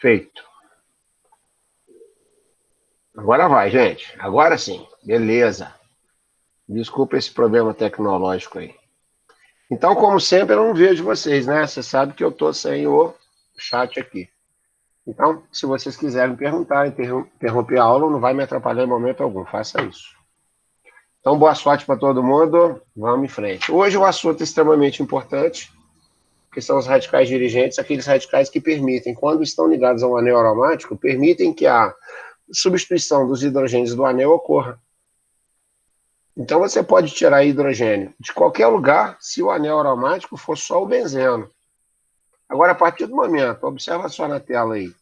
Feito. Agora vai, gente. Agora sim. Beleza. Desculpa esse problema tecnológico aí. Então, como sempre, eu não vejo vocês, né? Você sabe que eu estou sem o chat aqui. Então, se vocês quiserem perguntar, interromper a aula, não vai me atrapalhar em momento algum. Faça isso. Então, boa sorte para todo mundo. Vamos em frente. Hoje o assunto é extremamente importante, que são os radicais dirigentes, aqueles radicais que permitem, quando estão ligados a um anel aromático, permitem que a substituição dos hidrogênios do anel ocorra. Então, você pode tirar hidrogênio de qualquer lugar se o anel aromático for só o benzeno. Agora, a partir do momento, observa só na tela aí,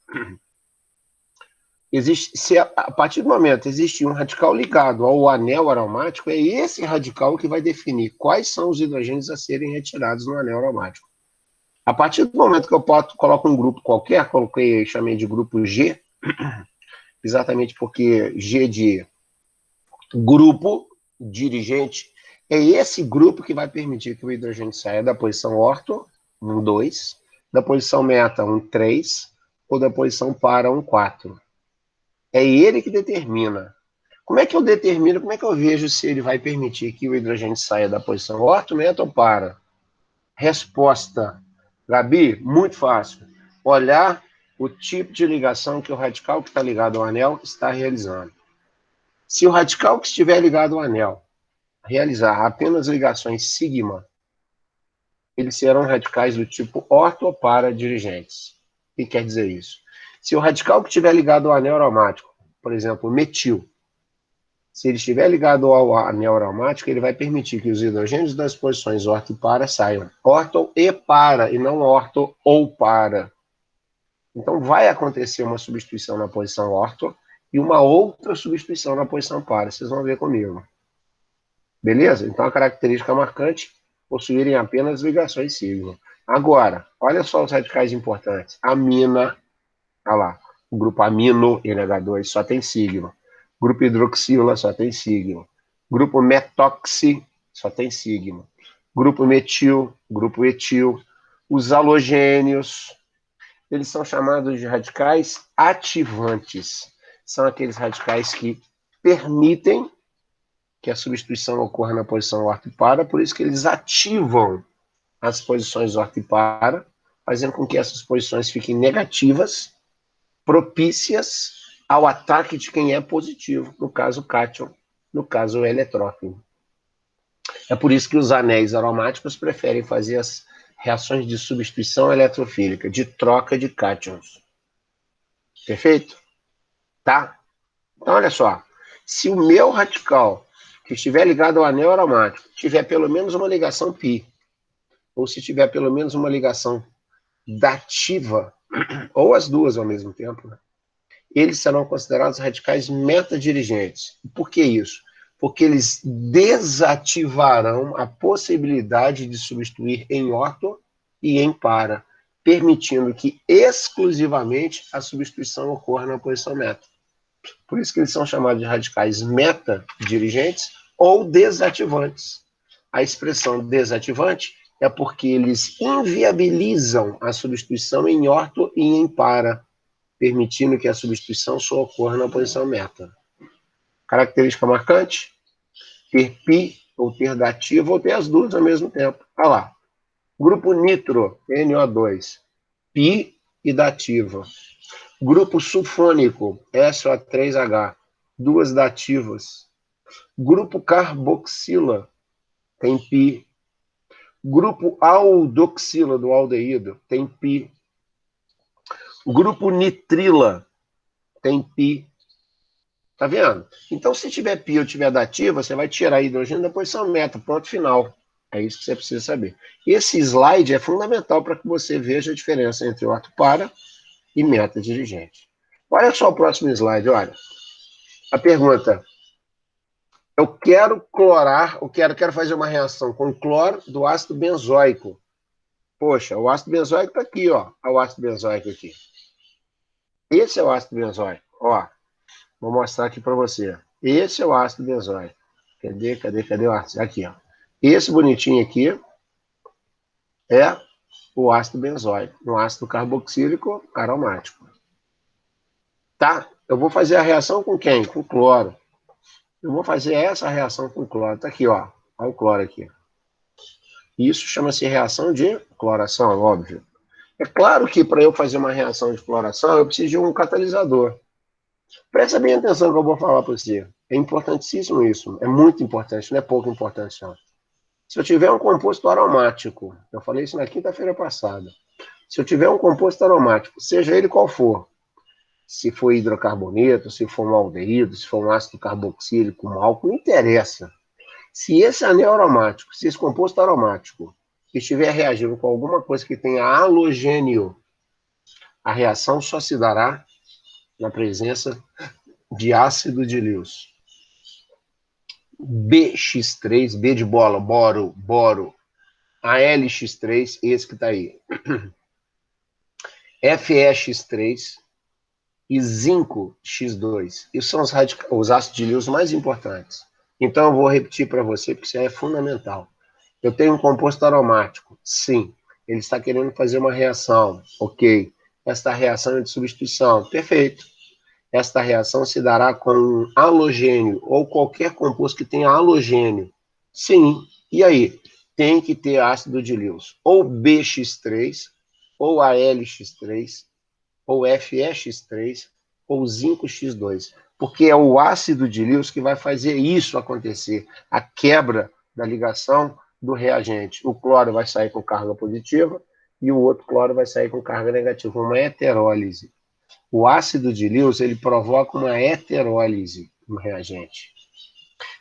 se a partir do momento existe um radical ligado ao anel aromático, é esse radical que vai definir quais são os hidrogênios a serem retirados no anel aromático. A partir do momento que eu coloco um grupo qualquer, chamei de grupo G, exatamente porque G de grupo dirigente, é esse grupo que vai permitir que o hidrogênio saia da posição orto, 1, 2, da posição meta, 1, 3, ou da posição para, 1, 4. É ele que determina. Como é que eu determino, como é que eu vejo se ele vai permitir que o hidrogênio saia da posição orto, meta ou para? Resposta, Gabi, muito fácil. Olhar o tipo de ligação que o radical que está ligado ao anel está realizando. Se o radical que estiver ligado ao anel realizar apenas ligações sigma, eles serão radicais do tipo orto ou para dirigentes. O que quer dizer isso? Se o radical que estiver ligado ao anel aromático, por exemplo, metil, se ele estiver ligado ao anel aromático, ele vai permitir que os hidrogênios das posições orto e para saiam. Orto e para, e não orto ou para. Então, vai acontecer uma substituição na posição orto e uma outra substituição na posição para. Vocês vão ver comigo. Beleza? Então, a característica marcante, possuírem apenas ligações sigma. Agora, olha só os radicais importantes. Amina, olha lá, o grupo amino, NH2, só tem sigma. Grupo hidroxila, só tem sigma. Grupo metoxi, só tem sigma. Grupo metil, grupo etil. Os halogênios, eles são chamados de radicais ativantes. São aqueles radicais que permitem que a substituição ocorra na posição orto e para, por isso que eles ativam as posições orto e para, fazendo com que essas posições fiquem negativas, propícias ao ataque de quem é positivo, no caso o cátion, no caso o eletrófilo. É por isso que os anéis aromáticos preferem fazer as reações de substituição eletrofílica, de troca de cátions. Perfeito? Tá? Então, olha só. Se o meu radical que estiver ligado ao anel aromático tiver pelo menos uma ligação π, ou se tiver pelo menos uma ligação dativa, ou as duas ao mesmo tempo, né? Eles serão considerados radicais metadirigentes. Por que isso? Porque eles desativarão a possibilidade de substituir em orto e em para, permitindo que exclusivamente a substituição ocorra na posição meta. Por isso que eles são chamados de radicais metadirigentes ou desativantes. A expressão desativante é porque eles inviabilizam a substituição em orto e em para, permitindo que a substituição só ocorra na posição meta. Característica marcante? Ter π ou ter dativa ou ter as duas ao mesmo tempo. Olha lá. Grupo nitro, NO2, π e dativa. Grupo sulfônico, SO3H, duas dativas. Grupo carboxila, tem π. Grupo aldoxila, do aldeído, tem π. Grupo nitrila, tem π. Tá vendo? Então, se tiver π ou tiver dativa, você vai tirar hidrogênio da posição meta, pronto, final. É isso que você precisa saber. Esse slide é fundamental para que você veja a diferença entre orto para e meta dirigente. Olha só o próximo slide, olha. A pergunta: eu quero clorar, eu quero fazer uma reação com cloro do ácido benzoico. Poxa, o ácido benzoico está aqui, ó. Olha o ácido benzoico aqui. Esse é o ácido benzoico, ó. Vou mostrar aqui para você. Esse é o ácido benzoico. Cadê o ácido? Aqui, ó. Esse bonitinho aqui é o ácido benzoico, um ácido carboxílico aromático. Tá? Eu vou fazer a reação com quem? Com cloro. Eu vou fazer essa reação com cloro. Tá aqui, ó. Olha o cloro aqui. Isso chama-se reação de cloração, óbvio. É claro que para eu fazer uma reação de cloração, eu preciso de um catalisador. Presta bem atenção no que eu vou falar para você. É importantíssimo isso. É muito importante, não é pouco importante, não. Se eu tiver um composto aromático, eu falei isso na quinta-feira passada. Se eu tiver um composto aromático, seja ele qual for, se for hidrocarboneto, se for um aldeído, se for um ácido carboxílico, um álcool, não interessa. Se esse anel aromático, se esse composto aromático estiver reagindo com alguma coisa que tenha halogênio, a reação só se dará na presença de ácido de Lewis. BX3, B de bola, boro, AlX3, esse que está aí. FeX3 e zinco X2. Isso são os ácidos de Lewis mais importantes. Então, eu vou repetir para você, porque isso é fundamental. Eu tenho um composto aromático. Sim, ele está querendo fazer uma reação. Ok. Esta reação é de substituição. Perfeito. Esta reação se dará com um halogênio ou qualquer composto que tenha halogênio. Sim. E aí? Tem que ter ácido de Lewis. Ou BX3, ou AlX3, ou FeX3, ou zinco X2. Porque é o ácido de Lewis que vai fazer isso acontecer. A quebra da ligação do reagente. O cloro vai sair com carga positiva e o outro cloro vai sair com carga negativa. Uma heterólise. O ácido de Lewis, ele provoca uma heterólise no reagente.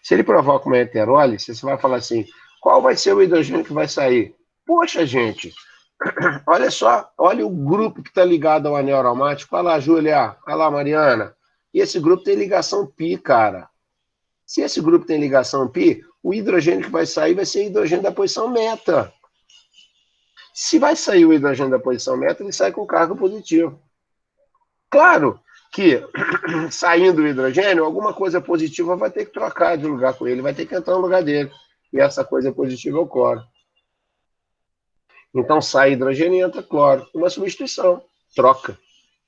Se ele provoca uma heterólise, você vai falar assim, qual vai ser o hidrogênio que vai sair? Poxa, gente, olha só, olha o grupo que está ligado ao anel aromático. Olha lá, Júlia, olha lá, Mariana. E esse grupo tem ligação pi, cara. Se esse grupo tem ligação pi, o hidrogênio que vai sair vai ser hidrogênio da posição meta. Se vai sair o hidrogênio da posição meta, ele sai com carga positiva. Claro que, saindo o hidrogênio, alguma coisa positiva vai ter que trocar de lugar com ele, vai ter que entrar no lugar dele. E essa coisa positiva é o cloro. Então, sai hidrogênio e entra cloro. Uma substituição, troca.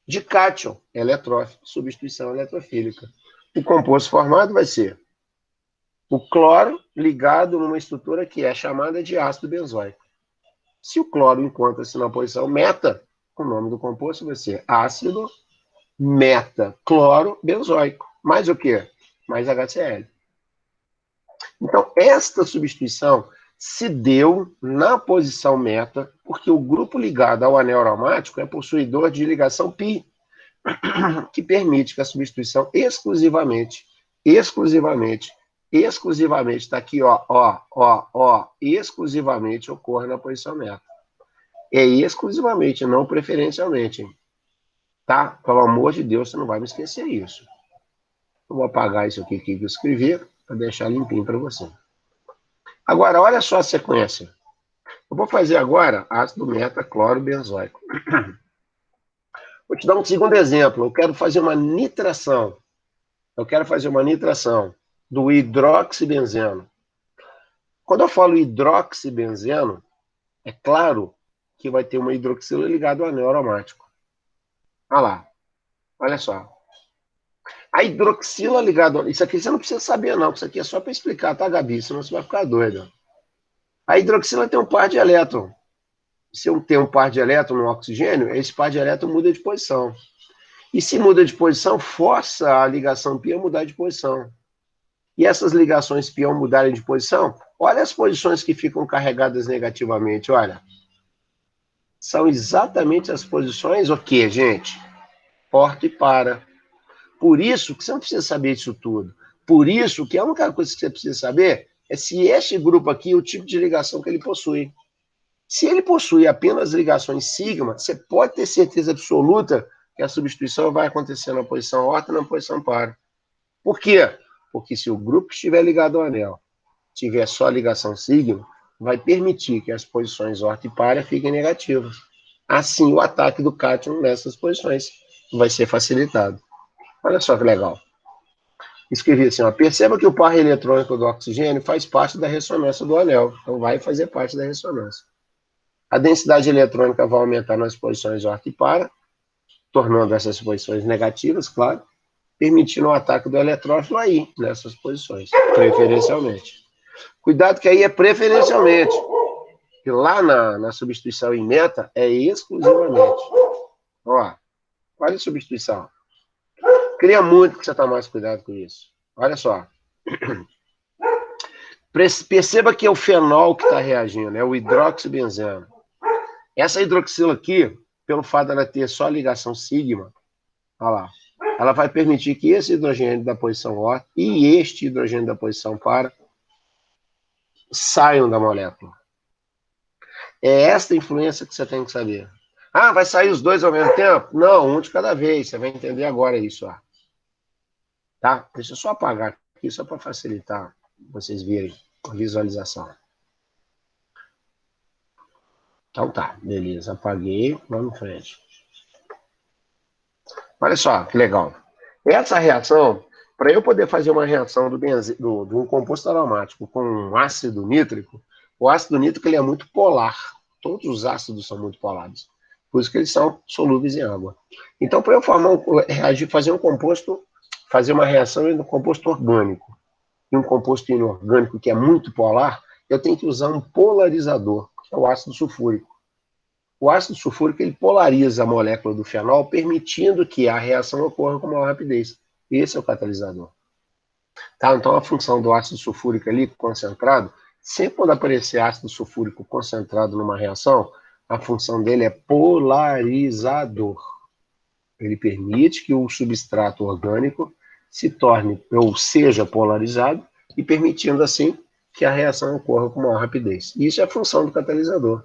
De cátion, eletrófilo, substituição eletrofílica. O composto formado vai ser o cloro ligado numa estrutura que é chamada de ácido benzoico. Se o cloro encontra-se na posição meta, o nome do composto vai ser ácido meta-cloro benzoico. Mais o quê? Mais HCl. Então, esta substituição se deu na posição meta, porque o grupo ligado ao anel aromático é possuidor de ligação pi, que permite que a substituição exclusivamente, está aqui, exclusivamente ocorra na posição meta. É exclusivamente, não preferencialmente, hein? Tá? Pelo amor de Deus, você não vai me esquecer isso. Eu vou apagar isso aqui que eu escrevi, para deixar limpinho para você. Agora, olha só a sequência. Eu vou fazer agora ácido meta-cloro benzoico. Vou te dar um segundo exemplo. Eu quero fazer uma nitração. Do hidroxibenzeno. Quando eu falo hidroxibenzeno, é claro que vai ter uma hidroxila ligada ao anel aromático. Olha lá. Olha só. A hidroxila ligada... Isso aqui você não precisa saber, não. Isso aqui é só para explicar, tá, Gabi? Senão você vai ficar doido. A hidroxila tem um par de elétron. Se eu tenho um par de elétron no oxigênio, esse par de elétron muda de posição. E se muda de posição, força a ligação pi a mudar de posição. E essas ligações pi ao mudarem de posição, olha as posições que ficam carregadas negativamente, olha. São exatamente as posições, o quê, gente? Orto e para. Por isso que você não precisa saber isso tudo. Por isso que a única coisa que você precisa saber é se este grupo aqui, o tipo de ligação que ele possui. Se ele possui apenas ligações sigma, você pode ter certeza absoluta que a substituição vai acontecer na posição orto e na posição para. Por quê? Porque se o grupo estiver ligado ao anel, tiver só ligação sigma, vai permitir que as posições orto e para fiquem negativas. Assim, o ataque do cátion nessas posições vai ser facilitado. Olha só que legal. Escrevi assim, ó, perceba que o par eletrônico do oxigênio faz parte da ressonância do anel. Então, vai fazer parte da ressonância. A densidade eletrônica vai aumentar nas posições orto e para. tornando essas posições negativas, claro, permitindo o ataque do eletrófilo aí, nessas posições, preferencialmente. Cuidado que aí é preferencialmente, que lá na substituição em meta é exclusivamente. Ó, olha a substituição. Queria muito que você tomasse cuidado com isso. Olha só. Perceba que é o fenol que está reagindo, é o hidroxibenzeno. Essa hidroxila aqui, pelo fato dela ter só ligação sigma, olha lá, ela vai permitir que esse hidrogênio da posição O e este hidrogênio da posição para saiam da molécula. É esta influência que você tem que saber. Ah, vai sair os dois ao mesmo tempo? Não, um de cada vez. Você vai entender agora isso. Ó. Tá? Deixa eu só apagar aqui, só para facilitar vocês verem a visualização. Então tá, beleza. Apaguei, vamos em frente. Olha só, que legal. Essa reação, para eu poder fazer uma reação de um composto aromático com um ácido nítrico, o ácido nítrico ele é muito polar. Todos os ácidos são muito polares. Por isso que eles são solúveis em água. Então, para eu fazer um composto, fazer uma reação em um composto orgânico e um composto inorgânico que é muito polar, eu tenho que usar um polarizador, que é o ácido sulfúrico. O ácido sulfúrico ele polariza a molécula do fenol, permitindo que a reação ocorra com maior rapidez. Esse é o catalisador. Tá? Então, a função do ácido sulfúrico ali, concentrado, sempre quando aparecer ácido sulfúrico concentrado numa reação, a função dele é polarizador. Ele permite que o substrato orgânico se torne ou seja polarizado e permitindo, assim, que a reação ocorra com maior rapidez. Isso é a função do catalisador.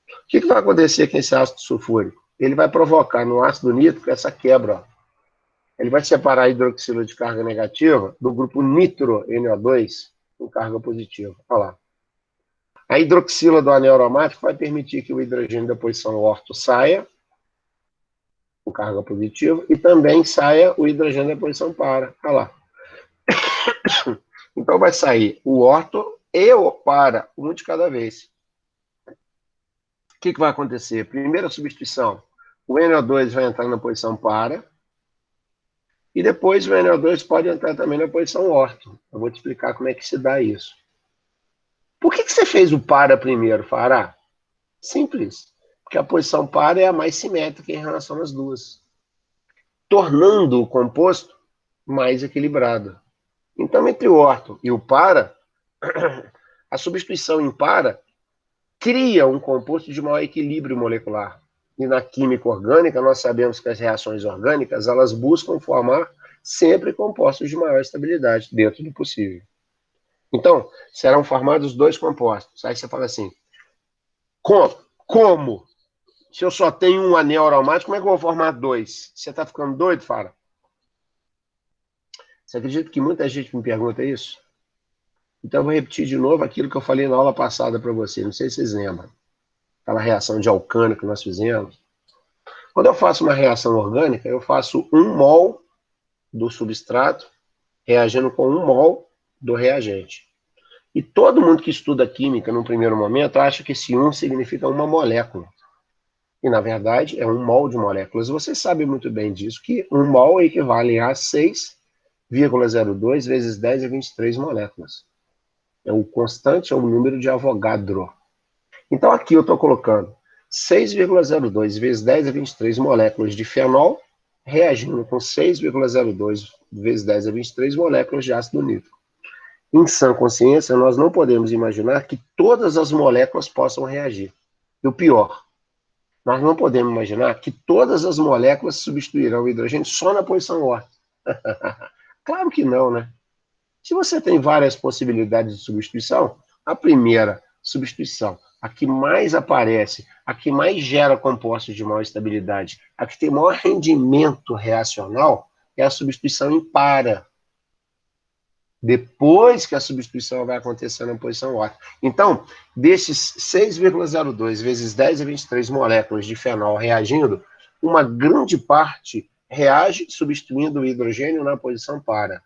O que vai acontecer com esse ácido sulfúrico? Ele vai provocar no ácido nítrico essa quebra. Ó. Ele vai separar a hidroxila de carga negativa do grupo nitro NO2 com carga positiva. Olha lá. A hidroxila do anel aromático vai permitir que o hidrogênio da posição orto saia com carga positiva e também saia o hidrogênio da posição para. Olha lá. Então vai sair o orto e o para, um de cada vez. O que vai acontecer? Primeira substituição, o NO2 vai entrar na posição para, e depois o NO2 pode entrar também na posição orto. Eu vou te explicar como é que se dá isso. Por que você fez o para primeiro, Fará? Simples. Porque a posição para é a mais simétrica em relação às duas, tornando o composto mais equilibrado. Então, entre o orto e o para, a substituição em para cria um composto de maior equilíbrio molecular. E na química orgânica, nós sabemos que as reações orgânicas, elas buscam formar sempre compostos de maior estabilidade, dentro do possível. Então, serão formados dois compostos. Aí você fala assim, como? Se eu só tenho um anel aromático, como é que eu vou formar dois? Você está ficando doido, Fara? Você acredita que muita gente me pergunta isso? Então, eu vou repetir de novo aquilo que eu falei na aula passada para você. Não sei se vocês lembram. Aquela reação de Alcano que nós fizemos. Quando eu faço uma reação orgânica, eu faço 1 mol do substrato reagindo com 1 mol do reagente. E todo mundo que estuda química, num primeiro momento, acha que esse 1 significa uma molécula. E, na verdade, é 1 mol de moléculas. Você sabe muito bem disso, que 1 mol equivale a 6,02 vezes 10 a 23 moléculas. O constante é o número de Avogadro. Então, aqui eu estou colocando 6,02 vezes 10 a 23 moléculas de fenol, reagindo com 6,02 vezes 10 a 23 moléculas de ácido nítrico. Em sã consciência, nós não podemos imaginar que todas as moléculas possam reagir. E o pior, nós não podemos imaginar que todas as moléculas substituirão o hidrogênio só na posição orto. Claro que não, né? Se você tem várias possibilidades de substituição, a primeira substituição, a que mais aparece, a que mais gera compostos de maior estabilidade, a que tem maior rendimento reacional, é a substituição em para. Depois que a substituição vai acontecer na posição orto. Então, desses 6,02 vezes 10 a 23 moléculas de fenol reagindo, uma grande parte reage substituindo o hidrogênio na posição para.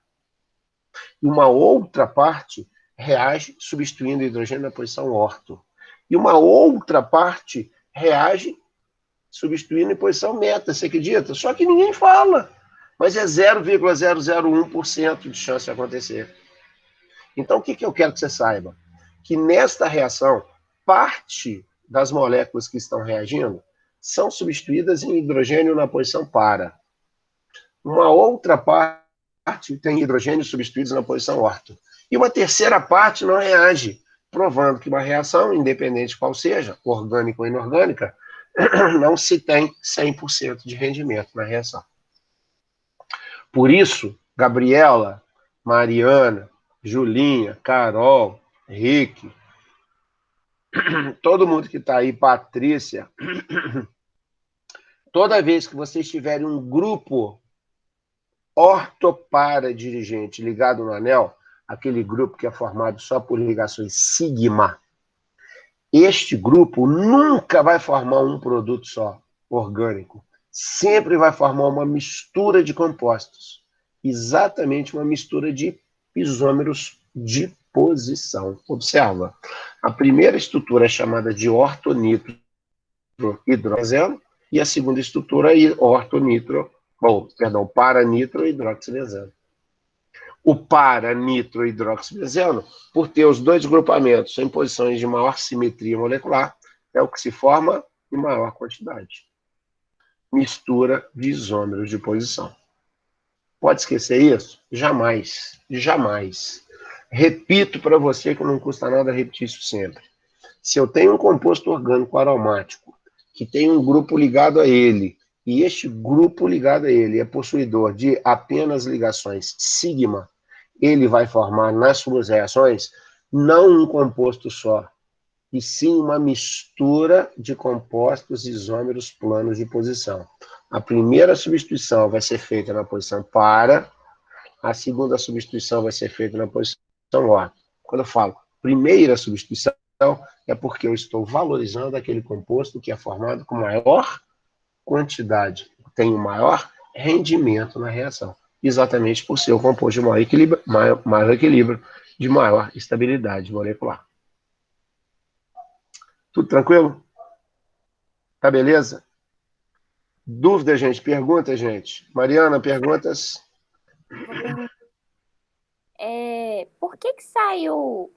E uma outra parte reage substituindo o hidrogênio na posição orto. E uma outra parte reage substituindo em posição meta, você acredita? Só que ninguém fala. Mas é 0,001% de chance de acontecer. Então, o que eu quero que você saiba? Que nesta reação, parte das moléculas que estão reagindo são substituídas em hidrogênio na posição para. Uma outra parte tem hidrogênio substituídos na posição orto. E uma terceira parte não reage, provando que uma reação, independente qual seja, orgânica ou inorgânica, não se tem 100% de rendimento na reação. Por isso, Gabriela, Mariana, Julinha, Carol, Rick, todo mundo que está aí, Patrícia, toda vez que vocês tiverem um grupo ortopara dirigente ligado no anel, aquele grupo que é formado só por ligações sigma, este grupo nunca vai formar um produto só, orgânico. Sempre vai formar uma mistura de compostos. Exatamente uma mistura de isômeros de posição. Observa, a primeira estrutura é chamada de ortonitro hidrogeno e a segunda estrutura é paranitro hidroxilesano. O para-nitrohidroxibenzeno, por ter os dois grupamentos em posições de maior simetria molecular, é o que se forma em maior quantidade. Mistura de isômeros de posição. Pode esquecer isso? Jamais. Jamais. Repito para você que não custa nada repetir isso sempre. Se eu tenho um composto orgânico aromático que tem um grupo ligado a ele, e este grupo ligado a ele é possuidor de apenas ligações sigma, ele vai formar nas suas reações não um composto só, e sim uma mistura de compostos isômeros planos de posição. A primeira substituição vai ser feita na posição para, a segunda substituição vai ser feita na posição orto. Quando eu falo primeira substituição, é porque eu estou valorizando aquele composto que é formado com maior quantidade, tem um maior rendimento na reação, exatamente por ser o composto de maior equilíbrio, de maior estabilidade molecular. Tudo tranquilo? Tá beleza? Dúvida, gente? Pergunta, gente? Mariana, perguntas? Por que saiu...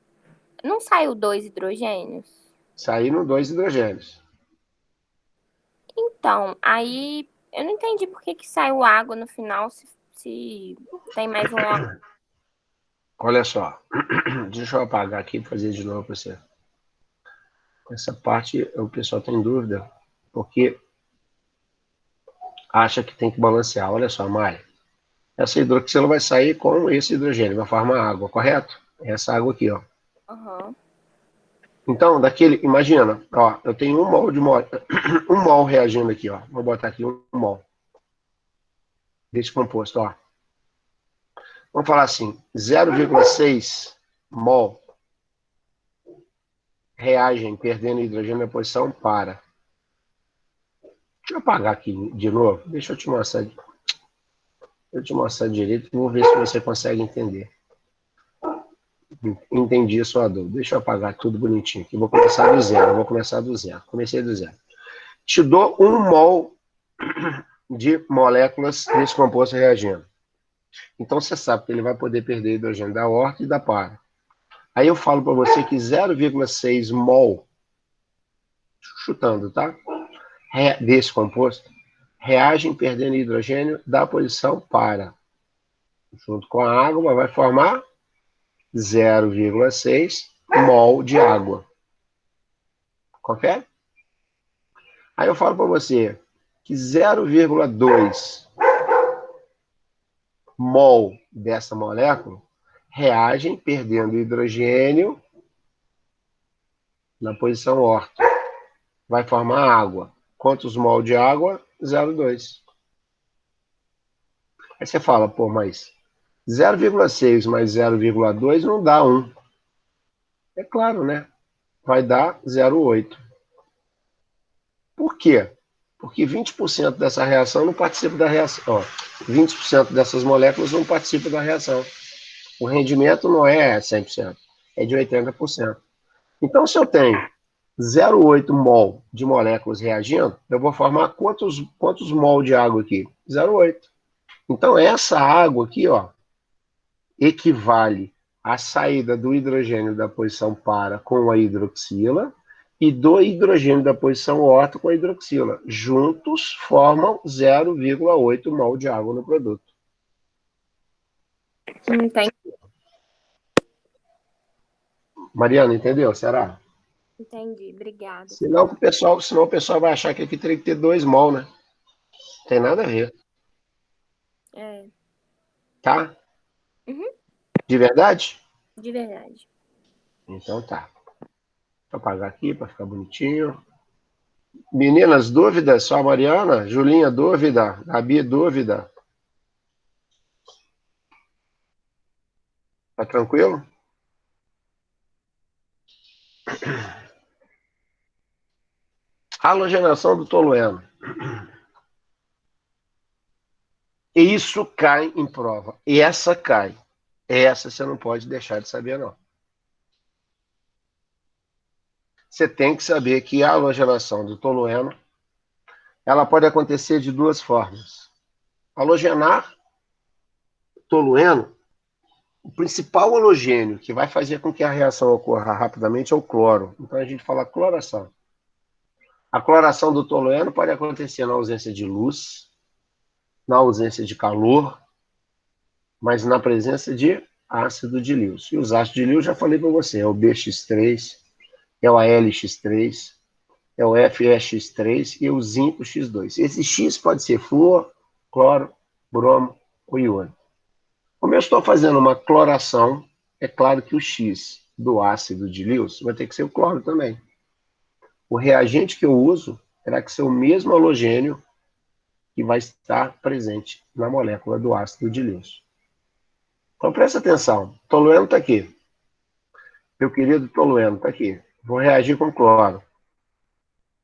Não saiu 2 hidrogênios? Saíram 2 hidrogênios. Então, aí eu não entendi por que saiu água no final, se tem mais uma... Olha só. Deixa eu apagar aqui e fazer de novo para você. Essa parte o pessoal tem dúvida, porque acha que tem que balancear. Olha só, Mari. Essa hidroxila vai sair com esse hidrogênio, vai formar água, correto? Essa água aqui, ó. Uhum. Então, imagina, ó, eu tenho um mol reagindo aqui, ó. Vou botar aqui um mol desse composto, ó. Vamos falar assim, 0,6 mol reagem perdendo hidrogênio na posição para. Deixa eu apagar aqui de novo. Deixa eu te mostrar. Eu te mostrar direito, vou ver se você consegue entender. Entendi a sua dúvida. Deixa eu apagar tudo bonitinho aqui. Vou começar do zero. Comecei do zero. Te dou 1 mol de moléculas desse composto reagindo. Então você sabe que ele vai poder perder hidrogênio da orto e da para. Aí eu falo para você que 0,6 mol, chutando, tá? Desse composto, reagem perdendo hidrogênio da posição para. Junto com a água, vai formar 0,6 mol de água. Confere? Aí eu falo para você que 0,2 mol dessa molécula reagem perdendo hidrogênio na posição orto. Vai formar água. Quantos mol de água? 0,2. Aí você fala, pô, mas 0,6 mais 0,2 não dá 1. É claro, né? Vai dar 0,8. Por quê? Porque 20% dessa reação não participa da reação. Ó, 20% dessas moléculas não participam da reação. O rendimento não é 100%, é de 80%. Então, se eu tenho 0,8 mol de moléculas reagindo, eu vou formar quantos mol de água aqui? 0,8. Então, essa água aqui, ó, equivale à saída do hidrogênio da posição para com a hidroxila e do hidrogênio da posição orto com a hidroxila. Juntos formam 0,8 mol de água no produto. Entendi. Mariana, entendeu? Será? Entendi, obrigada. Senão o pessoal vai achar que aqui teria que ter 2 mol, né? Não tem nada a ver. É. Tá? Uhum. De verdade? De verdade. Então tá. Vou apagar aqui para ficar bonitinho. Meninas, dúvidas? Só a Mariana? Julinha, dúvida? Gabi, dúvida? Tá tranquilo? Halogenação do tolueno. E isso cai em prova. E essa cai. Essa você não pode deixar de saber, não. Você tem que saber que a halogenação do tolueno, ela pode acontecer de duas formas. Halogenar tolueno, o principal halogênio que vai fazer com que a reação ocorra rapidamente é o cloro. Então a gente fala cloração. A cloração do tolueno pode acontecer na ausência de luz, na ausência de calor, mas na presença de ácido de Lewis. E os ácidos de Lewis, já falei para você, é o BX3, é o AlX3, é o FeX3 e o zinco X2. Esse X pode ser flúor, cloro, bromo ou iônio. Como eu estou fazendo uma cloração, é claro que o X do ácido de Lewis vai ter que ser o cloro também. O reagente que eu uso terá que ser o mesmo halogênio que vai estar presente na molécula do ácido de Lewis. Então presta atenção, o tolueno está aqui. Meu querido tolueno está aqui. Vou reagir com cloro.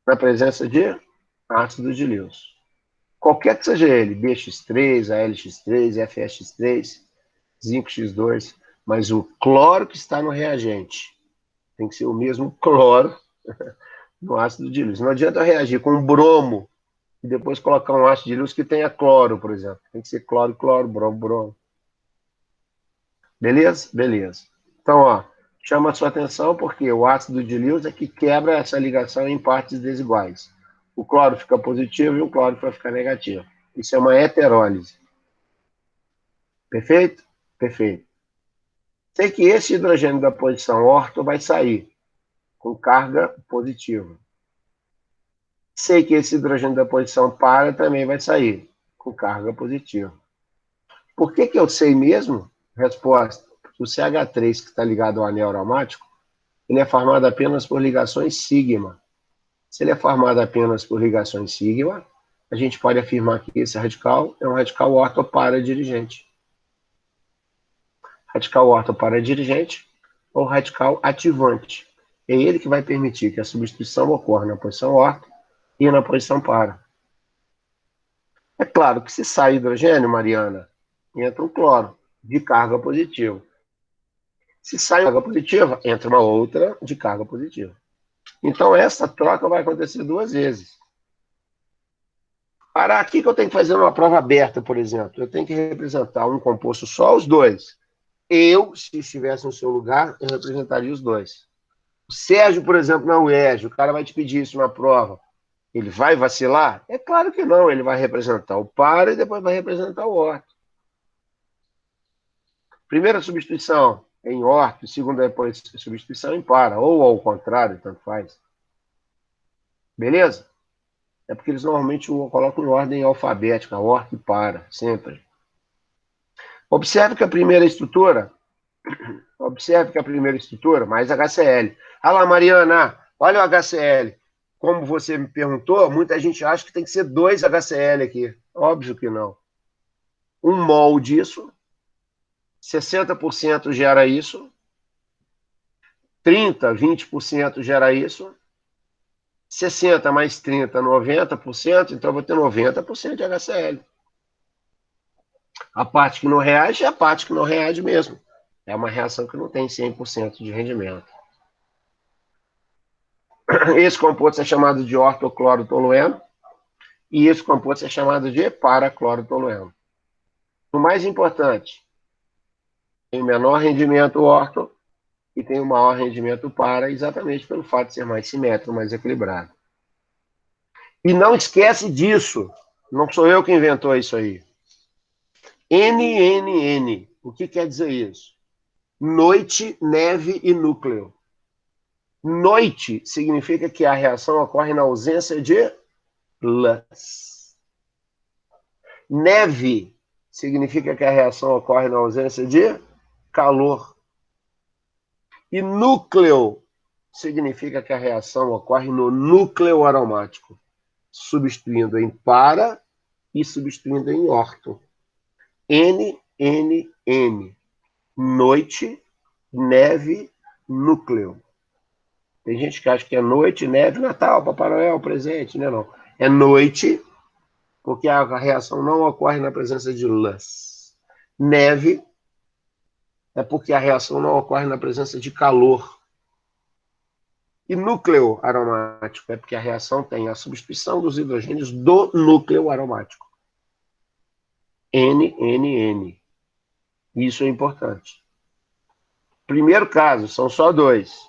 Na presença de ácido de Lewis. Qualquer que seja ele, BX3, AlX3, FeX3, zinco X2, mas o cloro que está no reagente tem que ser o mesmo cloro no ácido de Lewis. Não adianta reagir com bromo e depois colocar um ácido de Lewis que tenha cloro, por exemplo. Tem que ser cloro, cloro, bromo, bromo. Beleza? Beleza. Então, ó, chama a sua atenção porque o ácido de Lewis é que quebra essa ligação em partes desiguais. O cloro fica positivo e o cloro vai ficar negativo. Isso é uma heterólise. Perfeito? Perfeito. Sei que esse hidrogênio da posição orto vai sair com carga positiva. Sei que esse hidrogênio da posição para também vai sair com carga positiva. Por que eu sei mesmo? Resposta. O CH3, que está ligado ao anel aromático, ele é formado apenas por ligações sigma. Se ele é formado apenas por ligações sigma, a gente pode afirmar que esse radical é um radical ortoparadirigente. Radical ortoparadirigente ou radical ativante. É ele que vai permitir que a substituição ocorra na posição orto e na posição para. É claro que se sai hidrogênio, Mariana, entra um cloro de carga positiva. Se sai carga positiva, entra uma outra de carga positiva. Então, essa troca vai acontecer duas vezes. Para aqui que eu tenho que fazer uma prova aberta, por exemplo, eu tenho que representar um composto só, os dois. Eu, se estivesse no seu lugar, eu representaria os dois. O Sérgio, por exemplo, na UERJ, o cara vai te pedir isso na prova. Ele vai vacilar? É claro que não, ele vai representar o para e depois vai representar o orto. Primeira substituição em orto, segunda depois substituição em para, ou ao contrário, tanto faz. Beleza? É porque eles normalmente colocam em ordem alfabética, orto e para, sempre. Observe que a primeira estrutura, mais HCl. Ah lá, Mariana, olha o HCl. Como você me perguntou, muita gente acha que tem que ser 2 HCl aqui. Óbvio que não. 1 mol disso, 60% gera isso, 30%, 20% gera isso, 60 mais 30, 90%, então eu vou ter 90% de HCl. A parte que não reage é a parte que não reage mesmo. É uma reação que não tem 100% de rendimento. Esse composto é chamado de ortoclorotolueno e esse composto é chamado de paraclorotolueno. O mais importante, tem o menor rendimento orto e tem o maior rendimento para, exatamente pelo fato de ser mais simétrico, mais equilibrado. E não esquece disso, não sou eu que inventou isso aí. NNN, o que quer dizer isso? Noite, neve e núcleo. Noite significa que a reação ocorre na ausência de luz. Neve significa que a reação ocorre na ausência de calor. E núcleo significa que a reação ocorre no núcleo aromático, substituindo em para e substituindo em orto. N, N, N. Noite, neve, núcleo. Tem gente que acha que é noite, neve, Natal, Papai Noel, presente, né? Não. É noite, porque a reação não ocorre na presença de luz. Neve é porque a reação não ocorre na presença de calor. E núcleo aromático é porque a reação tem a substituição dos hidrogênios do núcleo aromático. N, N, N. Isso é importante. Primeiro caso, são só dois.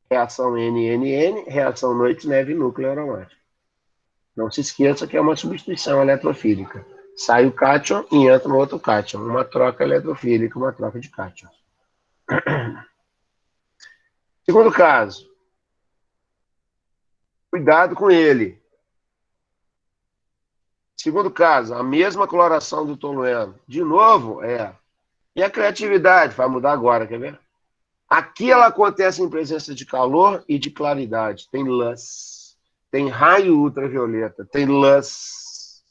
Reação N, N, N, reação noite, neve, núcleo aromático. Não se esqueça que é uma substituição eletrofílica. Sai o cátion e entra no outro cátion. Uma troca eletrofílica, uma troca de cátion. Segundo caso. Cuidado com ele. Segundo caso, a mesma coloração do tolueno. De novo, E a criatividade? Vai mudar agora, quer ver? Aqui ela acontece em presença de calor e de claridade. Tem luz. Tem raio ultravioleta. Tem luz.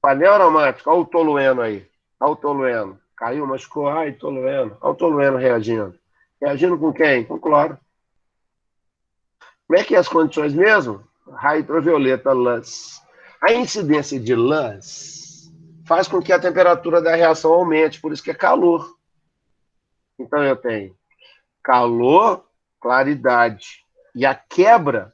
Painel aromático. Olha o tolueno aí. Olha o tolueno. Caiu, machucou. Ai, tolueno. Olha o tolueno reagindo. Reagindo com quem? Com cloro. Como é que é as condições mesmo? Raio ultravioleta, luz. A incidência de luz faz com que a temperatura da reação aumente, por isso que é calor. Então eu tenho calor, claridade. E a quebra,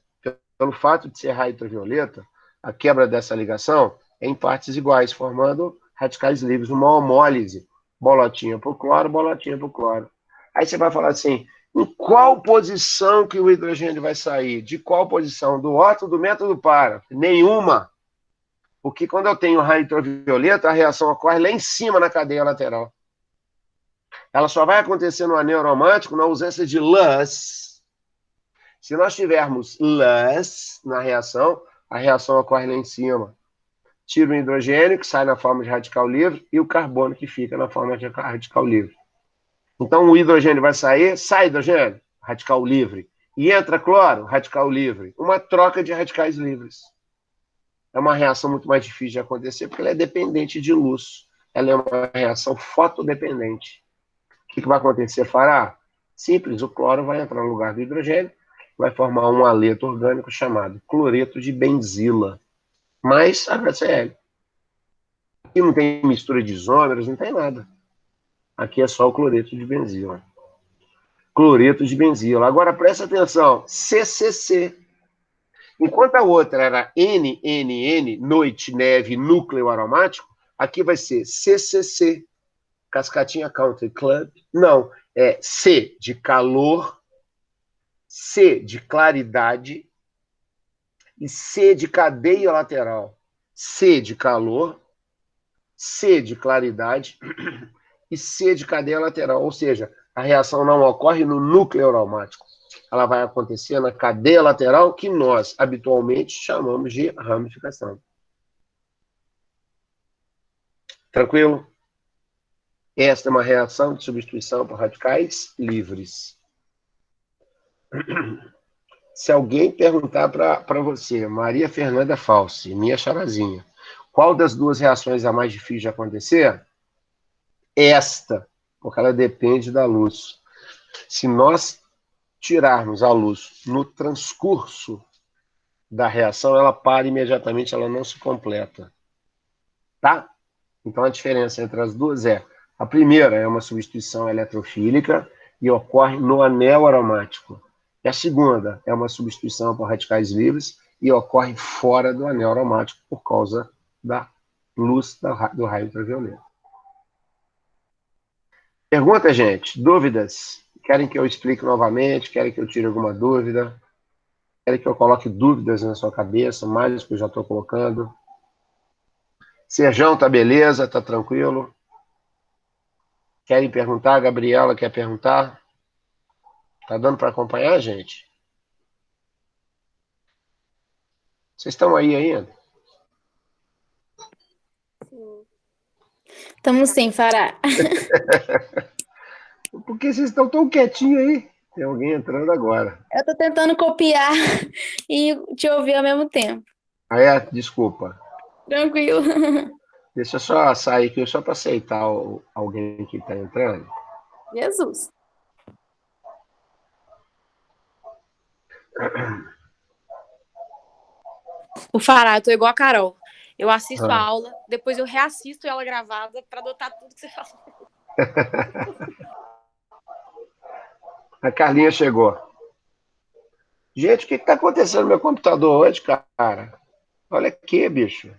pelo fato de ser raio ultravioleta, a quebra dessa ligação é em partes iguais, formando radicais livres, uma homólise. Bolotinha por cloro, bolotinha por cloro. Aí você vai falar assim, em qual posição que o hidrogênio vai sair? De qual posição? Do orto, do meta ou do para? Nenhuma. Porque quando eu tenho raio ultravioleta, a reação ocorre lá em cima na cadeia lateral. Ela só vai acontecer no anel aromático na ausência de luz. Se nós tivermos luz na reação, a reação ocorre lá em cima. Tira o hidrogênio, que sai na forma de radical livre, e o carbono, que fica na forma de radical livre. Então, o hidrogênio vai sair, sai hidrogênio, radical livre. E entra cloro, radical livre. Uma troca de radicais livres. É uma reação muito mais difícil de acontecer, porque ela é dependente de luz. Ela é uma reação fotodependente. O que vai acontecer, Fará? Simples, o cloro vai entrar no lugar do hidrogênio, vai formar um aleto orgânico chamado cloreto de benzila, mais HCl. Aqui não tem mistura de isômeros, não tem nada. Aqui é só o cloreto de benzila. Cloreto de benzila. Agora, presta atenção, CCC. Enquanto a outra era NNN, noite, neve, núcleo aromático, aqui vai ser CCC, Cascatinha Country Club. Não, é C de calor, C de claridade e C de cadeia lateral. C de calor, C de claridade e C de cadeia lateral. Ou seja, a reação não ocorre no núcleo aromático. Ela vai acontecer na cadeia lateral, que nós habitualmente chamamos de ramificação. Tranquilo? Esta é uma reação de substituição por radicais livres. Se alguém perguntar para você, Maria Fernanda Falsi, minha charazinha, qual das duas reações é a mais difícil de acontecer? Esta, porque ela depende da luz. Se nós tirarmos a luz no transcurso da reação, ela para imediatamente, ela não se completa. Tá? Então a diferença entre as duas a primeira é uma substituição eletrofílica e ocorre no anel aromático. E a segunda é uma substituição por radicais livres e ocorre fora do anel aromático por causa da luz do raio ultravioleta. Pergunta, gente? Dúvidas? Querem que eu explique novamente? Querem que eu tire alguma dúvida? Querem que eu coloque dúvidas na sua cabeça, mais do que eu já estou colocando? Serjão, tá beleza? Tá tranquilo? Querem perguntar? A Gabriela quer perguntar? Tá dando para acompanhar, gente? Vocês estão aí ainda? Sim. Estamos sim, Fará. Por que vocês estão tão quietinhos aí? Tem alguém entrando agora. Eu tô tentando copiar e te ouvir ao mesmo tempo. Ah, é? Desculpa. Tranquilo. Deixa eu só sair aqui, só para aceitar alguém que está entrando. Jesus. O Fará, eu tô igual a Carol. Eu assisto a aula, depois eu reassisto ela gravada para adotar tudo que você falou. A Carlinha chegou. Gente, o que está acontecendo no meu computador hoje, cara? Olha aqui, bicho.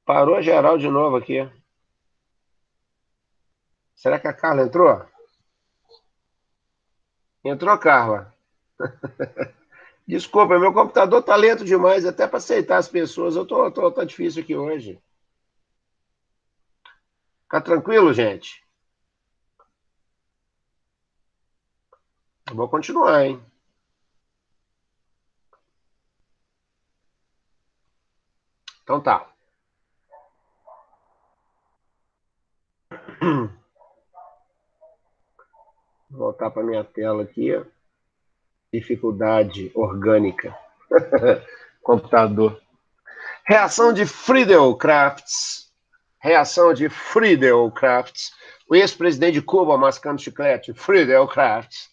Parou geral de novo aqui. Será que a Carla entrou? Entrou, Carla. Desculpa, meu computador tá lento demais, até para aceitar as pessoas. Tá difícil aqui hoje. Tá tranquilo, gente? Eu vou continuar, hein? Então tá. Vou voltar para minha tela aqui. Dificuldade orgânica. Computador. Reação de Friedel-Crafts. Reação de Friedel-Crafts. O ex-presidente de Cuba mascando chiclete. Friedel-Crafts.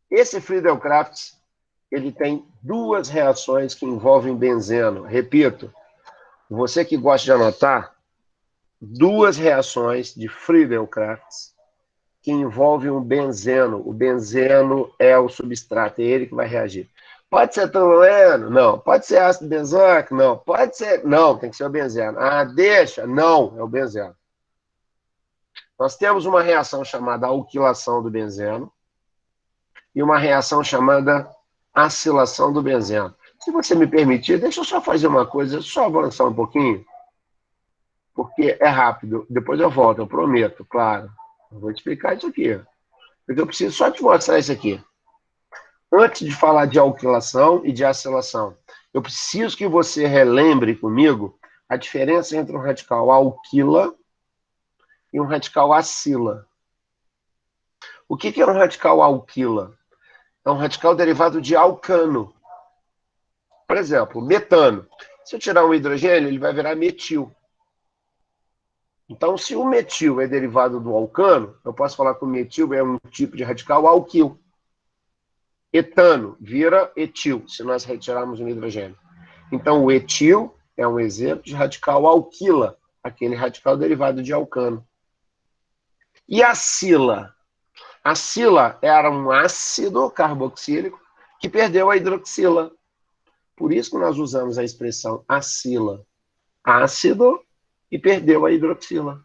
Esse Friedel-Crafts, ele tem duas reações que envolvem benzeno. Repito, você que gosta de anotar, duas reações de Friedel-Crafts que envolvem um benzeno. O benzeno é o substrato, é ele que vai reagir. Pode ser tolueno? Não. Pode ser ácido benzoico? Não. Pode ser... Não, tem que ser o benzeno. Ah, deixa? Não, é o benzeno. Nós temos uma reação chamada alquilação do benzeno e uma reação chamada acilação do benzeno. Se você me permitir, deixa eu só fazer uma coisa, só avançar um pouquinho, porque é rápido. Depois eu volto, eu prometo, claro. Eu vou te explicar isso aqui. Porque eu preciso só te mostrar isso aqui. Antes de falar de alquilação e de acilação, eu preciso que você relembre comigo a diferença entre um radical alquila e um radical acila. O que é um radical alquila? É um radical derivado de alcano. Por exemplo, metano. Se eu tirar um hidrogênio, ele vai virar metil. Então, se o metil é derivado do alcano, eu posso falar que o metil é um tipo de radical alquil. Etano vira etil, se nós retirarmos um hidrogênio. Então, o etil é um exemplo de radical alquila, aquele radical derivado de alcano. E a acila? A acila era um ácido carboxílico que perdeu a hidroxila. Por isso que nós usamos a expressão acila. Ácido e perdeu a hidroxila.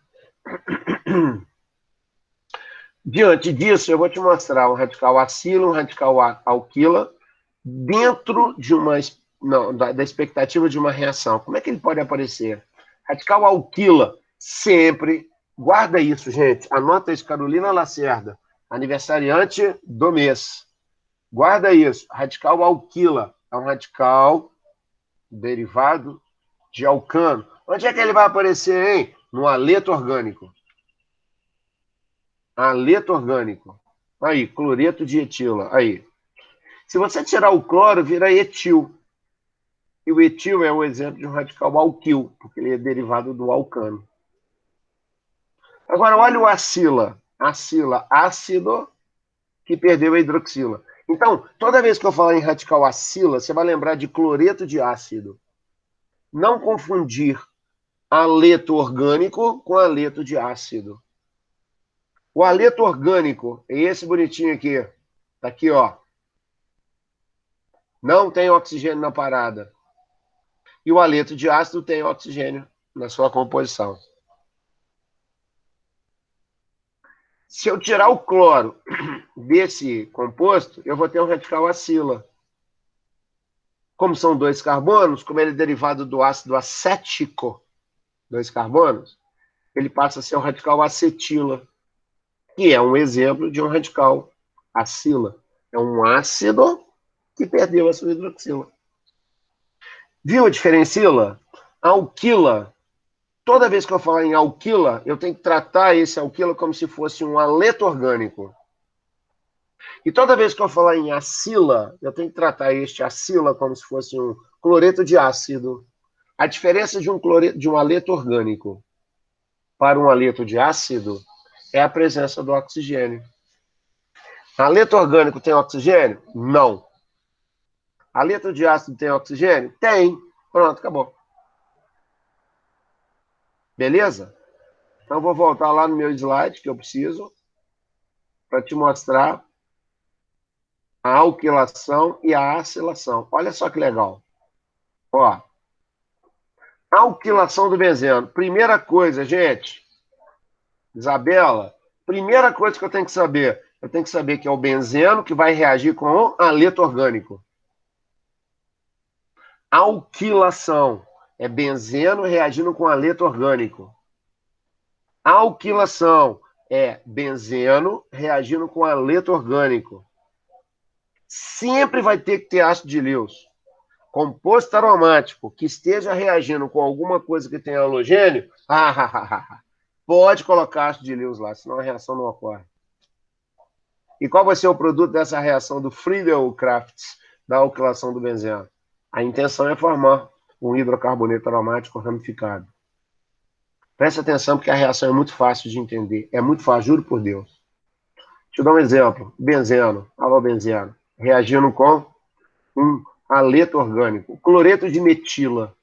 Diante disso, eu vou te mostrar um radical acila, um radical alquila, dentro de uma, não, da expectativa de uma reação. Como é que ele pode aparecer? Radical alquila, sempre, guarda isso, gente, anota isso, Carolina Lacerda, aniversariante do mês. Guarda isso, radical alquila, é um radical derivado de alcano. Onde é que ele vai aparecer, hein? No aleto orgânico. Aleto orgânico. Aí, cloreto de etila. Aí. Se você tirar o cloro, vira etil. E o etil é um exemplo de um radical alquil, porque ele é derivado do alcano. Agora, olha o acila. Acila, ácido, que perdeu a hidroxila. Então, toda vez que eu falar em radical acila, você vai lembrar de cloreto de ácido. Não confundir aleto orgânico com aleto de ácido. O haleto orgânico é esse bonitinho aqui. Tá aqui, ó. Não tem oxigênio na parada. E o haleto de ácido tem oxigênio na sua composição. Se eu tirar o cloro desse composto, eu vou ter um radical acila. Como são 2 carbonos, como ele é derivado do ácido acético, 2 carbonos, ele passa a ser um radical acetila, que é um exemplo de um radical acila. É um ácido que perdeu a sua hidroxila. Viu a diferencila? Alquila. Toda vez que eu falar em alquila, eu tenho que tratar esse alquila como se fosse um haleto orgânico. E toda vez que eu falar em acila, eu tenho que tratar este acila como se fosse um cloreto de ácido. A diferença de um haleto orgânico para um haleto de ácido é a presença do oxigênio. Haleto orgânico tem oxigênio? Não. Haleto de ácido tem oxigênio? Tem. Pronto, acabou. Beleza? Então, vou voltar lá no meu slide, que eu preciso, para te mostrar a alquilação e a acilação. Olha só que legal. Ó, alquilação do benzeno. Primeira coisa, gente, Isabela, primeira coisa que eu tenho que saber que é o benzeno que vai reagir com o haleto orgânico. Alquilação é benzeno reagindo com haleto orgânico. Alquilação é benzeno reagindo com haleto orgânico. Sempre vai ter que ter ácido de Lewis. Composto aromático que esteja reagindo com alguma coisa que tenha halogênio, pode colocar ácido de Lewis lá, senão a reação não ocorre. E qual vai ser o produto dessa reação do Friedel-Crafts, da alquilação do benzeno? A intenção é formar um hidrocarboneto aromático ramificado. Preste atenção, porque a reação é muito fácil de entender. É muito fácil, juro por Deus. Deixa eu dar um exemplo. Benzeno, halobenzeno, reagindo com um haleto orgânico. O cloreto de metila,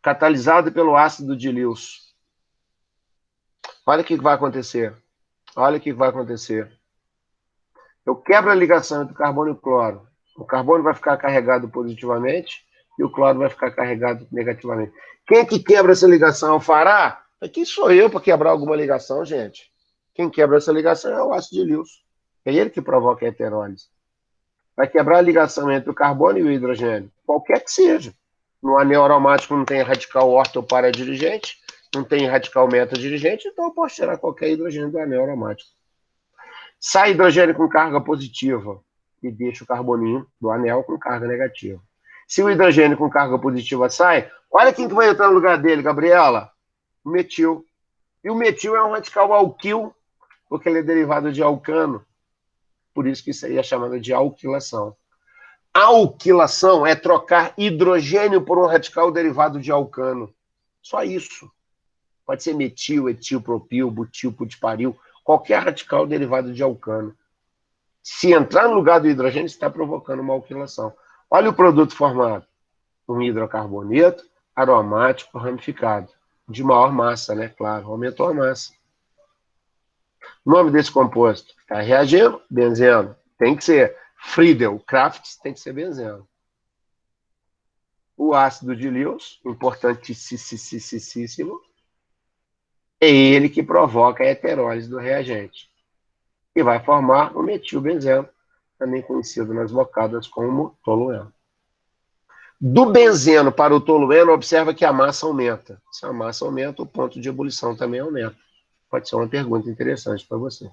catalisado pelo ácido de Lewis. Olha o que vai acontecer. Olha o que vai acontecer. Eu quebro a ligação entre o carbono e o cloro. O carbono vai ficar carregado positivamente e o cloro vai ficar carregado negativamente. Quem que quebra essa ligação? O Fará? Aqui sou eu para quebrar alguma ligação, gente. Quem quebra essa ligação é o ácido de Lewis. É ele que provoca a heterólise. Vai quebrar a ligação entre o carbono e o hidrogênio. Qualquer que seja. No anel aromático não tem radical orto para dirigente, não tem radical meta dirigente, então eu posso tirar qualquer hidrogênio do anel aromático. Sai hidrogênio com carga positiva e deixa o carboninho do anel com carga negativa. Se o hidrogênio com carga positiva sai, olha quem que vai entrar no lugar dele, Gabriela. O metil. E o metil é um radical alquil, porque ele é derivado de alcano. Por isso que isso aí é chamado de alquilação. Alquilação é trocar hidrogênio por um radical derivado de alcano. Só isso. Pode ser metil, etil, propil, butil, putparil, qualquer radical derivado de alcano. Se entrar no lugar do hidrogênio, está provocando uma alquilação. Olha o produto formado. Um hidrocarboneto aromático ramificado. De maior massa, né? Claro, aumentou a massa. O nome desse composto está reagindo, benzeno. Tem que ser Friedel-Crafts, tem que ser benzeno. O ácido de Lewis, importantíssimo, é ele que provoca a heterólise do reagente. E vai formar o metilbenzeno, também conhecido nas bocadas como tolueno. Do benzeno para o tolueno, observa que a massa aumenta. Se a massa aumenta, o ponto de ebulição também aumenta. Pode ser uma pergunta interessante para você.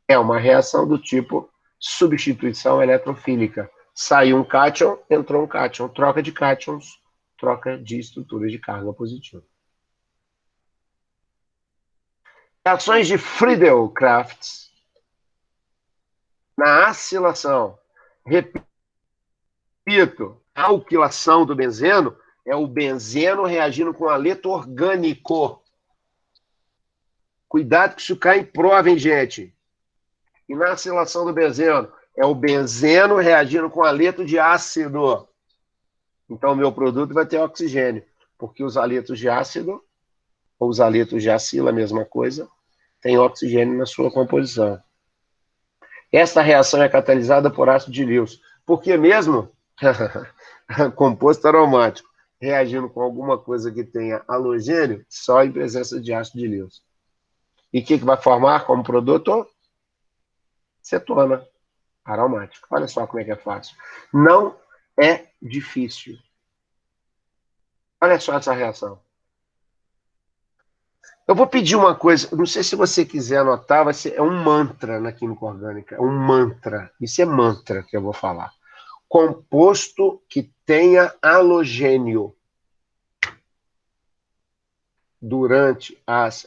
É uma reação do tipo substituição eletrofílica. Saiu um cátion, entrou um cátion. Troca de cátions, troca de estruturas de carga positiva. Reações de Friedel-Crafts na acilação. Repito, a alquilação do benzeno é o benzeno reagindo com haleto orgânico. Cuidado que isso cai em prova, hein, gente? E na acilação do benzeno é o benzeno reagindo com haleto de ácido. Então, o meu produto vai ter oxigênio, porque os haletos de ácido, ou os haletos de acila, a mesma coisa, tem oxigênio na sua composição. Esta reação é catalisada por ácido de Lewis. Por que mesmo? Composto aromático reagindo com alguma coisa que tenha halogênio só em presença de ácido de Lewis. E o que vai formar como produto? Cetona aromática. Olha só como é que é fácil. Não é difícil. Olha só essa reação. Eu vou pedir uma coisa, não sei se você quiser anotar, é um mantra na química orgânica, é um mantra. Isso é mantra que eu vou falar. Composto que tenha halogênio durante as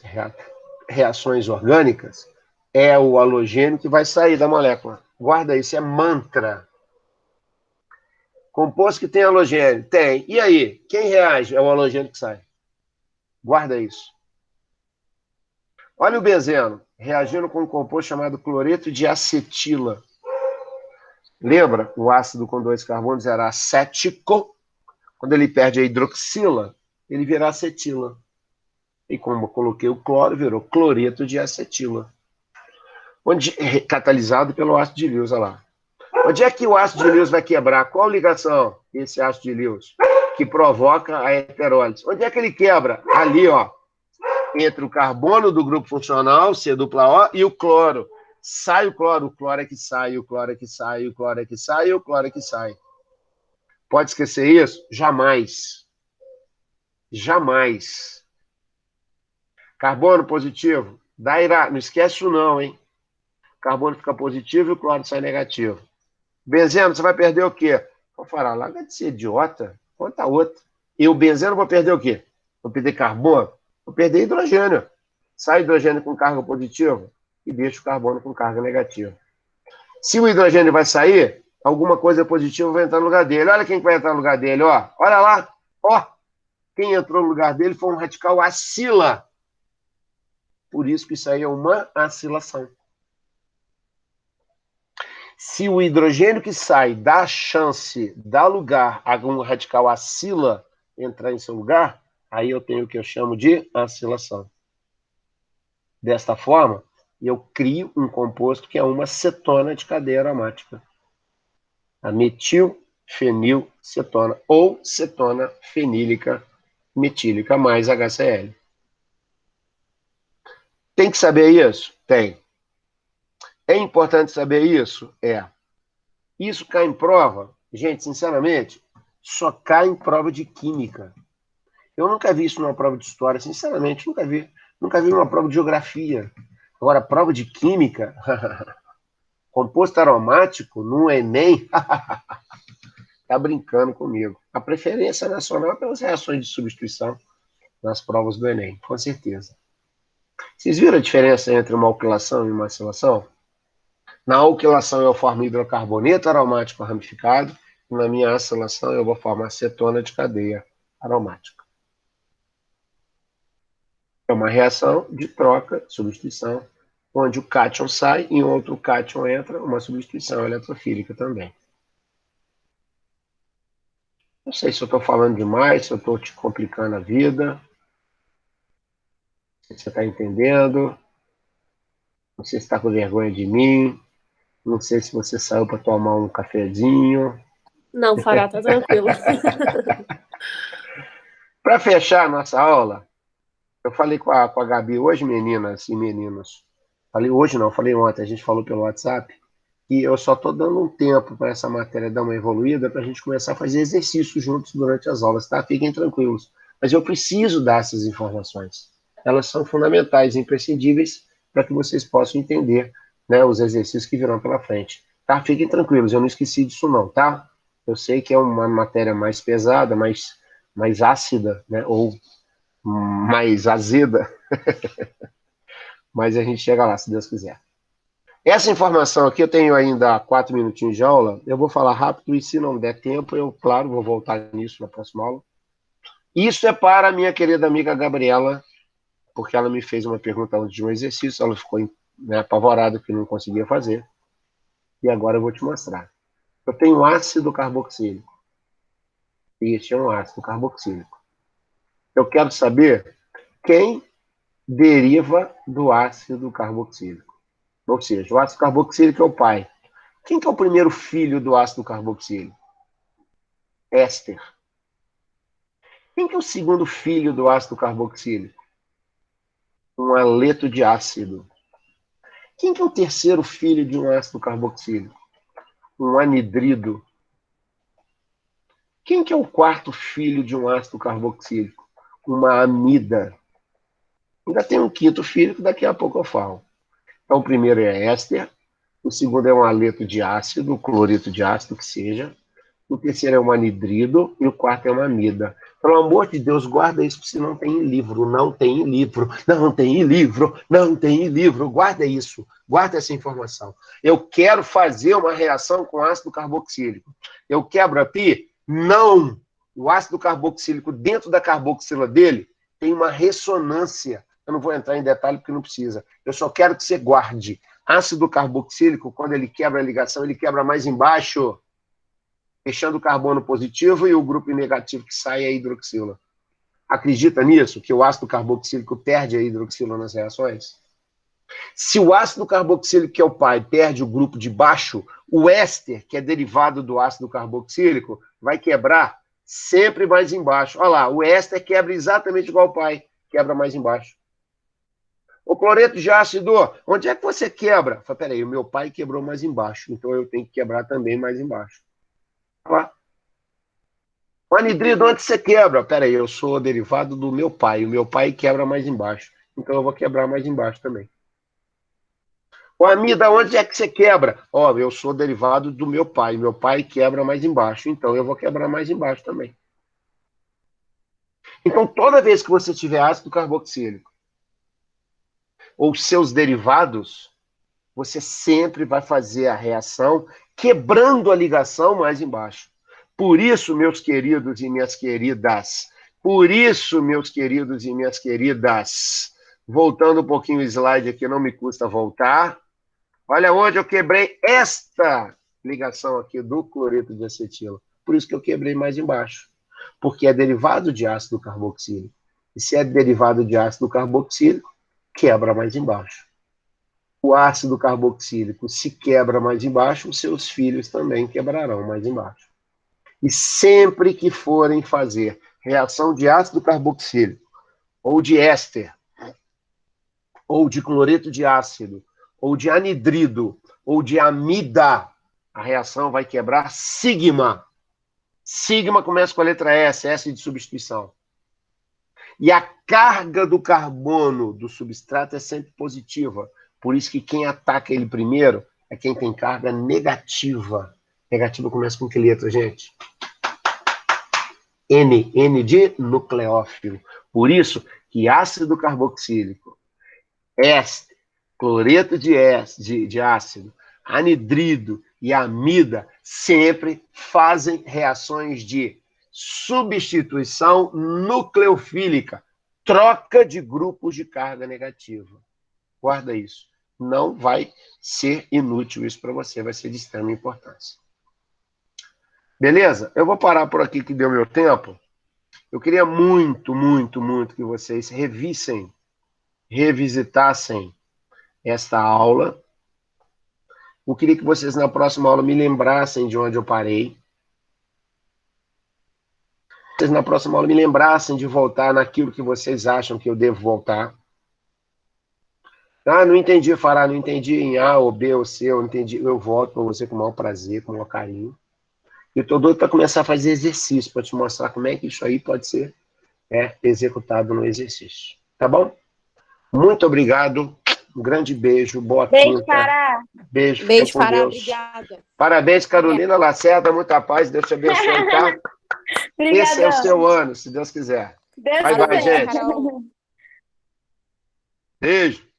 reações orgânicas é o halogênio que vai sair da molécula. Guarda isso, é mantra. Composto que tem halogênio? Tem. E aí? Quem reage? É o halogênio que sai. Guarda isso. Olha o benzeno, reagindo com um composto chamado cloreto de acetila. Lembra? O ácido com 2 carbonos era acético. Quando ele perde a hidroxila, ele vira acetila. E como eu coloquei o cloro, virou cloreto de acetila. Catalisado pelo ácido de Lewis, olha lá. Onde é que o ácido de Lewis vai quebrar? Qual ligação? Esse ácido de Lewis, que provoca a heterólise. Onde é que ele quebra? Ali, ó. Entre o carbono do grupo funcional, C-dupla-O, e o cloro. Sai o cloro é que sai, o cloro é que sai, o cloro é que sai, o cloro é que sai. Pode esquecer isso? Jamais. Jamais. Carbono positivo, não esquece isso não, hein? Carbono fica positivo e o cloro sai negativo. Benzeno, você vai perder o quê? Vou falar, larga de ser idiota, conta outra. E o benzeno vou perder o quê? Vou perder carbono? Vou perder hidrogênio. Sai hidrogênio com carga positiva e deixa o carbono com carga negativa. Se o hidrogênio vai sair, alguma coisa positiva vai entrar no lugar dele. Olha quem vai entrar no lugar dele, ó. Olha lá, ó. Quem entrou no lugar dele foi um radical acila. Por isso que isso aí é uma acilação. Se o hidrogênio que sai dá chance, dá lugar a um radical acila entrar em seu lugar, aí eu tenho o que eu chamo de acilação. Desta forma, eu crio um composto que é uma cetona de cadeia aromática. A metilfenilcetona, ou cetona fenílica metílica mais HCl. Tem que saber isso? Tem. É importante saber isso? É. Isso cai em prova? Gente, sinceramente, só cai em prova de química. Eu nunca vi isso numa prova de história, sinceramente, nunca vi. Nunca vi numa prova de geografia. Agora, prova de química, composto aromático, no Enem, tá brincando comigo. A preferência nacional é pelas reações de substituição nas provas do Enem, com certeza. Vocês viram a diferença entre uma alquilação e uma acilação? Na alquilação eu formo hidrocarboneto aromático ramificado, e na minha acilação eu vou formar cetona de cadeia aromática. É uma reação de troca, substituição, onde o cátion sai e outro cátion entra, uma substituição eletrofílica também. Não sei se eu estou falando demais, se eu estou te complicando a vida. Se você está entendendo. Não sei se está com vergonha de mim. Não sei se você saiu para tomar um cafezinho. Não, Fará, tá tranquilo. Para fechar a nossa aula, eu falei com a Gabi hoje, meninas e meninos. Falei hoje não, falei ontem, a gente falou pelo WhatsApp, que eu só estou dando um tempo para essa matéria dar uma evoluída, para a gente começar a fazer exercícios juntos durante as aulas, tá? Fiquem tranquilos. Mas eu preciso dar essas informações. Elas são fundamentais, imprescindíveis, para que vocês possam entender, né, os exercícios que virão pela frente. Tá? Fiquem tranquilos, eu não esqueci disso não, tá? Eu sei que é uma matéria mais pesada, mais ácida, né, ou mais azeda, mas a gente chega lá, se Deus quiser. Essa informação aqui, eu tenho ainda 4 minutinhos de aula, eu vou falar rápido e se não der tempo, eu, claro, vou voltar nisso na próxima aula. Isso é para a minha querida amiga Gabriela, porque ela me fez uma pergunta antes de um exercício, ela ficou, né, apavorada que não conseguia fazer, e agora eu vou te mostrar. Eu tenho ácido carboxílico. Este é um ácido carboxílico. Eu quero saber quem deriva do ácido carboxílico. Ou seja, o ácido carboxílico é o pai. Quem que é o primeiro filho do ácido carboxílico? Éster. Quem que é o segundo filho do ácido carboxílico? Um haleto de ácido. Quem que é o terceiro filho de um ácido carboxílico? Um anidrido. Quem que é o quarto filho de um ácido carboxílico? Uma amida. Ainda tem um quinto filho que daqui a pouco eu falo. Então, o primeiro é éster, o segundo é um haleto de ácido, cloreto de ácido, que seja. O terceiro é um anidrido e o quarto é uma amida. Pelo amor de Deus, guarda isso, porque se não tem em livro, não tem em livro, não tem em livro, não tem em livro. Guarda isso, guarda essa informação. Eu quero fazer uma reação com ácido carboxílico. Eu quebro a pi? Não! O ácido carboxílico, dentro da carboxila dele, tem uma ressonância. Eu não vou entrar em detalhe porque não precisa. Eu só quero que você guarde. Ácido carboxílico, quando ele quebra a ligação, ele quebra mais embaixo, deixando o carbono positivo e o grupo negativo que sai é a hidroxila. Acredita nisso? Que o ácido carboxílico perde a hidroxila nas reações? Se o ácido carboxílico, que é o pai, perde o grupo de baixo, o éster, que é derivado do ácido carboxílico, vai quebrar sempre mais embaixo. Olha lá, o éster quebra exatamente igual ao pai, quebra mais embaixo. O cloreto de ácido, onde é que você quebra? Fala, peraí, o meu pai quebrou mais embaixo, então eu tenho que quebrar também mais embaixo. Olha lá. O anidrido, onde você quebra? Peraí, eu sou derivado do meu pai, o meu pai quebra mais embaixo, então eu vou quebrar mais embaixo também. O amida, onde é que você quebra? Ó, eu sou derivado do meu pai quebra mais embaixo, então eu vou quebrar mais embaixo também. Então, toda vez que você tiver ácido carboxílico ou seus derivados, você sempre vai fazer a reação quebrando a ligação mais embaixo. Por isso, meus queridos e minhas queridas, voltando um pouquinho o slide aqui, não me custa voltar. Olha onde eu quebrei esta ligação aqui do cloreto de acetilo. Por isso que eu quebrei mais embaixo. Porque é derivado de ácido carboxílico. E se é derivado de ácido carboxílico, quebra mais embaixo. O ácido carboxílico, se quebra mais embaixo, os seus filhos também quebrarão mais embaixo. E sempre que forem fazer reação de ácido carboxílico, ou de éster, ou de cloreto de ácido, ou de anidrido, ou de amida, a reação vai quebrar sigma. Sigma começa com a letra S, S de substituição. E a carga do carbono do substrato é sempre positiva. Por isso que quem ataca ele primeiro é quem tem carga negativa. Negativa começa com que letra, gente? N. N de nucleófilo. Por isso que ácido carboxílico, éster, cloreto de ácido, anidrido e amida sempre fazem reações de substituição nucleofílica, troca de grupos de carga negativa. Guarda isso. Não vai ser inútil isso para você, vai ser de extrema importância. Beleza? Eu vou parar por aqui que deu meu tempo. Eu queria muito que vocês revisitassem esta aula. Eu queria que vocês na próxima aula me lembrassem de onde eu parei. Vocês na próxima aula me lembrassem de voltar naquilo que vocês acham que eu devo voltar. Ah, não entendi, Fará, não entendi em A ou B ou C, eu não entendi. Eu volto para você com o maior prazer, com o maior carinho. Eu estou doido para começar a fazer exercício, para te mostrar como é que isso aí pode ser executado no exercício. Tá bom? Muito obrigado. Um grande beijo. Boa Beijo, quinta. Fará. Beijo, Beijo, fica com Fará. Deus. Obrigada. Parabéns, Carolina Lacerda. Muita paz. Deus te abençoe, tá? Esse é o seu ano, se Deus quiser. Deus Bye, bye, quiser. gente. Beijo.